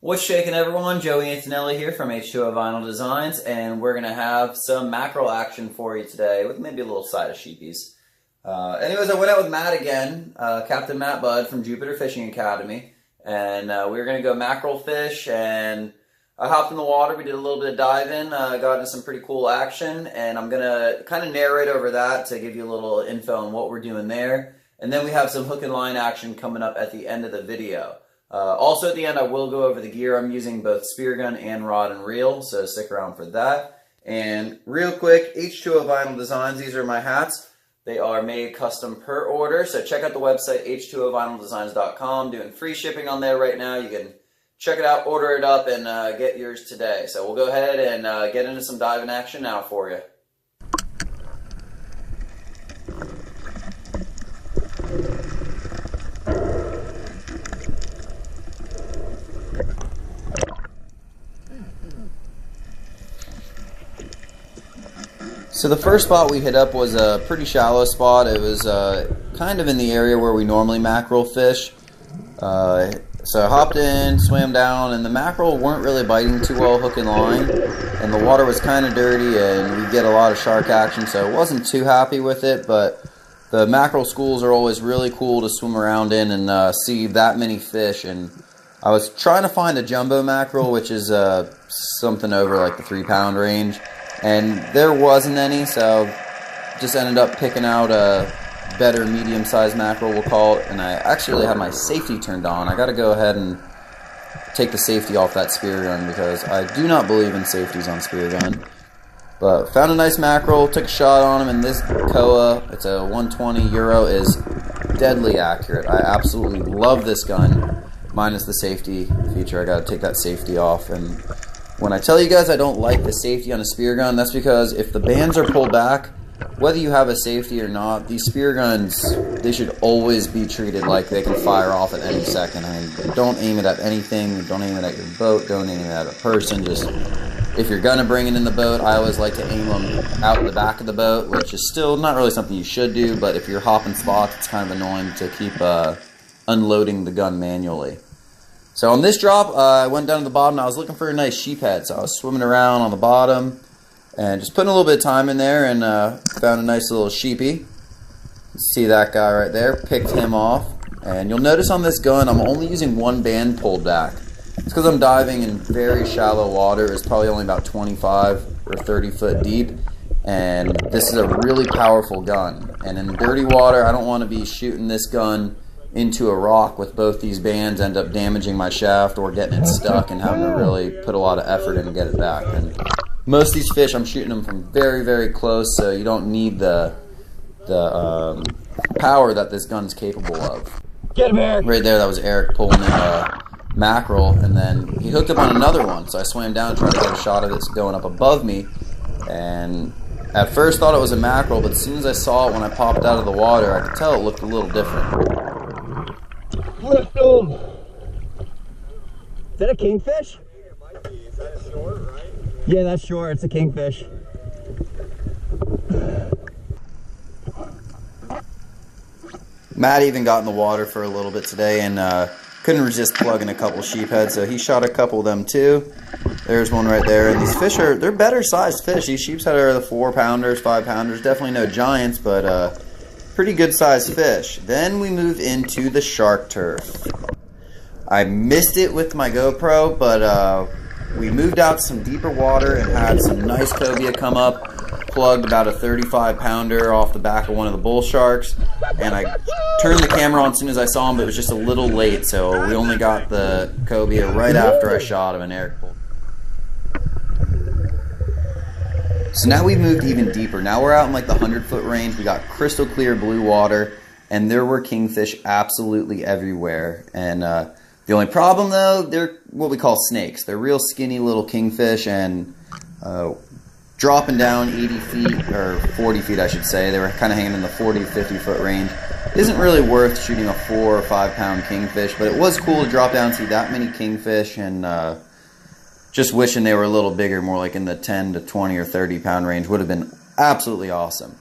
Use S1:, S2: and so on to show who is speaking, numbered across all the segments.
S1: What's shaking, everyone? Joey Antonelli here from H2O Vinyl Designs, and we're going to have some mackerel action for you today with maybe a little side of sheepies. Anyways, I went out with Matt again, Captain Matt Budd from Jupiter Fishing Academy, and we were going to go mackerel fish, and I hopped in the water. We did a little bit of diving, got into some pretty cool action, and I'm going to kind of narrate over that to give you a little info on what we're doing there. And then we have some hook and line action coming up at the end of the video. Also at the end, I will go over the gear. I'm using both spear gun and rod and reel, so stick around for that. And real quick, H2O Vinyl Designs, these are my hats. They are made custom per order, so check out the website h2ovinyldesigns.com. Doing free shipping on there right now. You can check it out, order it up, and get yours today. So we'll go ahead and get into some diving action now for you. So the first spot we hit up was a pretty shallow spot. It was kind of in the area where we normally mackerel fish. So I hopped in, swam down, and the mackerel weren't really biting too well hook and line. And the water was kind of dirty, and we get a lot of shark action, so I wasn't too happy with it. But the mackerel schools are always really cool to swim around in and see that many fish. And I was trying to find a jumbo mackerel, which is something over like the 3-pound range. And there wasn't any, so just ended up picking out a better medium-sized mackerel, we'll call it. And I actually had my safety turned on. I got to go ahead and take the safety off that spear gun because I do not believe in safeties on spear gun. But found a nice mackerel, took a shot on him, and this Koa, it's a 120 Euro, is deadly accurate. I absolutely love this gun, minus the safety feature. I got to take that safety off. And when I tell you guys I don't like the safety on a spear gun, that's because if the bands are pulled back, whether you have a safety or not, these spear guns, they should always be treated like they can fire off at any second. I mean, don't aim it at anything, don't aim it at your boat, don't aim it at a person. Just, if you're gonna bring it in the boat, I always like to aim them out the back of the boat, which is still not really something you should do, but if you're hopping spots, it's kind of annoying to keep unloading the gun manually. So on this drop, I went down to the bottom, and I was looking for a nice sheephead, so I was swimming around on the bottom and just putting a little bit of time in there, and found a nice little sheepy. See that guy right there, picked him off. And you'll notice on this gun, I'm only using one band pulled back. It's because I'm diving in very shallow water. It's probably only about 25 or 30 foot deep, and this is a really powerful gun. And in dirty water, I don't want to be shooting this gun into a rock with both these bands, end up damaging my shaft or getting it stuck and having to really put a lot of effort in to get it back. And most of these fish, I'm shooting them from very, very close, so you don't need the power that this gun's capable of.
S2: Get him, Eric!
S1: Right there, that was Eric pulling in a mackerel, and then he hooked up on another one, so I swam down and tried to get a shot of it going up above me. And at first thought it was a mackerel, but as soon as I saw it when I popped out of the water, I could tell it looked a little different.
S2: Lift him! Is that a kingfish?
S3: I think it might be. Is that a short, right?
S2: Yeah, that's short. It's a kingfish.
S1: Matt even got in the water for a little bit today and couldn't resist plugging a couple sheepheads, so he shot a couple of them too. There's one right there, and these fish they're better sized fish. These sheepshead are the 4-pounders, 5-pounders, definitely no giants, but pretty good sized fish. Then we move into the shark turf. I missed it with my GoPro, but we moved out to some deeper water and had some nice cobia come up. Plugged about a 35-pounder off the back of one of the bull sharks, and I turned the camera on as soon as I saw him, but it was just a little late, so we only got the cobia right after I shot him, and Eric pulled. So now we've moved even deeper. Now we're out in like the 100-foot range. We got crystal clear blue water, and there were kingfish absolutely everywhere. And the only problem, though, they're what we call snakes. They're real skinny little kingfish, and dropping down 80 feet, or 40 feet I should say, they were kind of hanging in the 40 to 50 foot range. Isn't really worth shooting a 4 or 5 pound kingfish, but it was cool to drop down and see that many kingfish, and just wishing they were a little bigger, more like in the 10 to 20 or 30 pound range would have been absolutely awesome.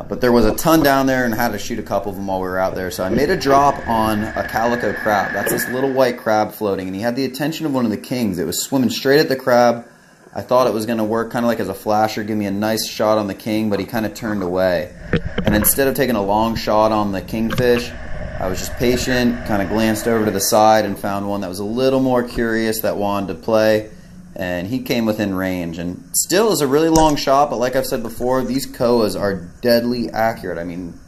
S1: But there was a ton down there and had to shoot a couple of them while we were out there. So I made a drop on a calico crab. That's this little white crab floating. And he had the attention of one of the kings. It was swimming straight at the crab. I thought it was going to work kind of like as a flasher, give me a nice shot on the king, but he kind of turned away. And instead of taking a long shot on the kingfish, I was just patient, kind of glanced over to the side and found one that was a little more curious that wanted to play. And he came within range. And still is a really long shot, but like I've said before, these koas are deadly accurate. I mean,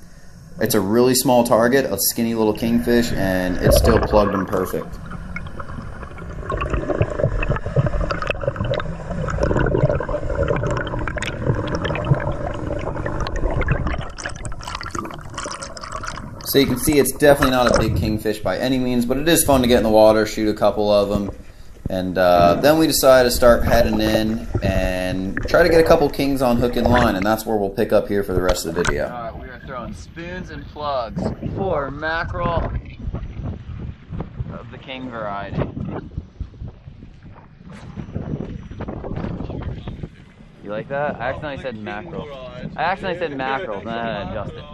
S1: it's a really small target, a skinny little kingfish, and it still plugged him perfect. So you can see it's definitely not a big kingfish by any means, but it is fun to get in the water, shoot a couple of them. And then we decided to start heading in and try to get a couple kings on hook and line, and that's where we'll pick up here for the rest of the video. Alright, we are throwing spoons and plugs for mackerel of the king variety. You like that? I accidentally said mackerel. I accidentally said mackerel, then I had to adjust it.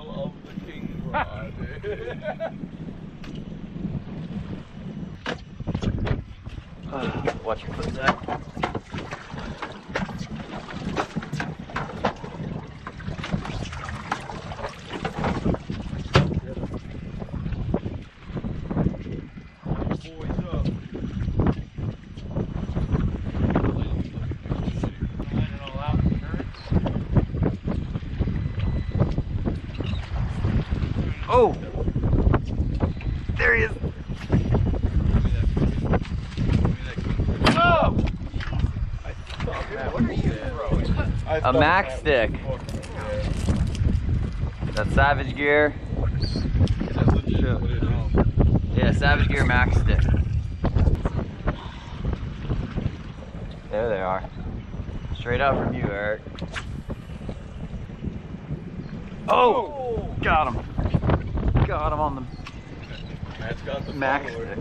S1: Watch your foot, Zach. Oh! There he is! Oh! What are you throwing? A max stick. That's Savage Gear. Yeah, Savage Gear max stick. There they are. Straight out from you, Eric. Oh! Got him. Got him on the max stick.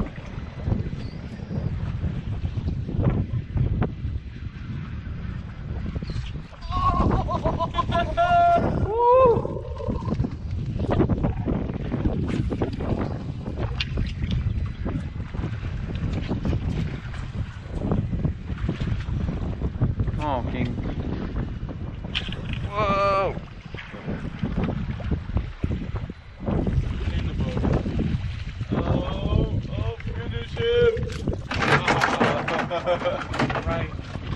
S1: Woo! Oh, king. Whoa!
S3: Right.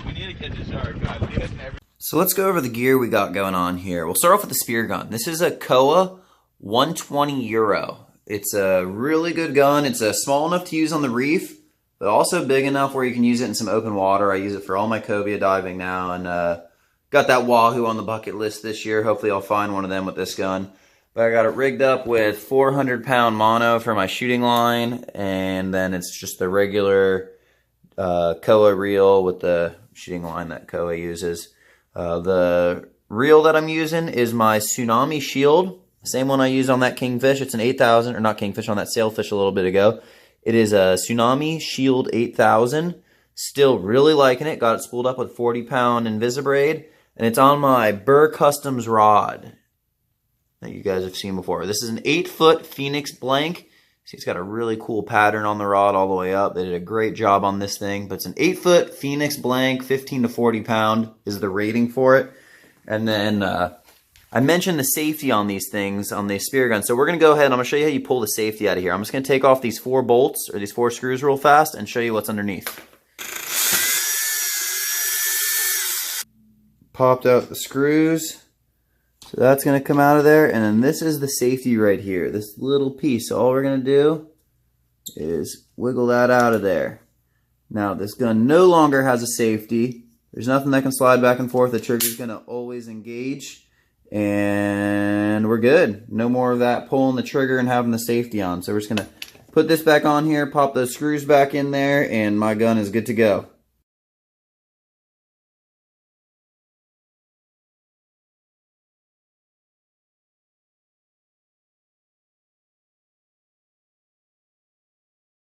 S3: We need to catch a shark, guys.
S1: So let's go over the gear we got going on here. We'll start off with the spear gun. This is a Koa 120 Euro. It's a really good gun. It's small enough to use on the reef, but also big enough where you can use it in some open water. I use it for all my cobia diving now, and got that wahoo on the bucket list this year. Hopefully I'll find one of them with this gun. But I got it rigged up with 400-pound mono for my shooting line, and then it's just the regular Koa reel with the shooting line that Koa uses. The reel that I'm using is my Tsunami Shield, same one I used on that kingfish. It's an 8,000, or not kingfish, on that sailfish a little bit ago. It is a Tsunami Shield 8000. Still really liking it. Got it spooled up with 40-pound Invisibraid, and it's on my Burr Customs rod that you guys have seen before. This is an 8-foot Phoenix blank. See, it's got a really cool pattern on the rod all the way up. They did a great job on this thing. But it's an 8-foot Phoenix blank, 15 to 40 pound is the rating for it. And then I mentioned the safety on these things, on the spear gun. So we're going to go ahead and I'm going to show you how you pull the safety out of here. I'm just going to take off these 4 bolts, or these 4 screws real fast, and show you what's underneath. Popped out the screws. So that's going to come out of there, and then this is the safety right here, this little piece. So all we're going to do is wiggle that out of there. Now this gun no longer has a safety. There's nothing that can slide back and forth. The trigger's going to always engage, and we're good. No more of that pulling the trigger and having the safety on. So we're just going to put this back on here, pop those screws back in there, and my gun is good to go.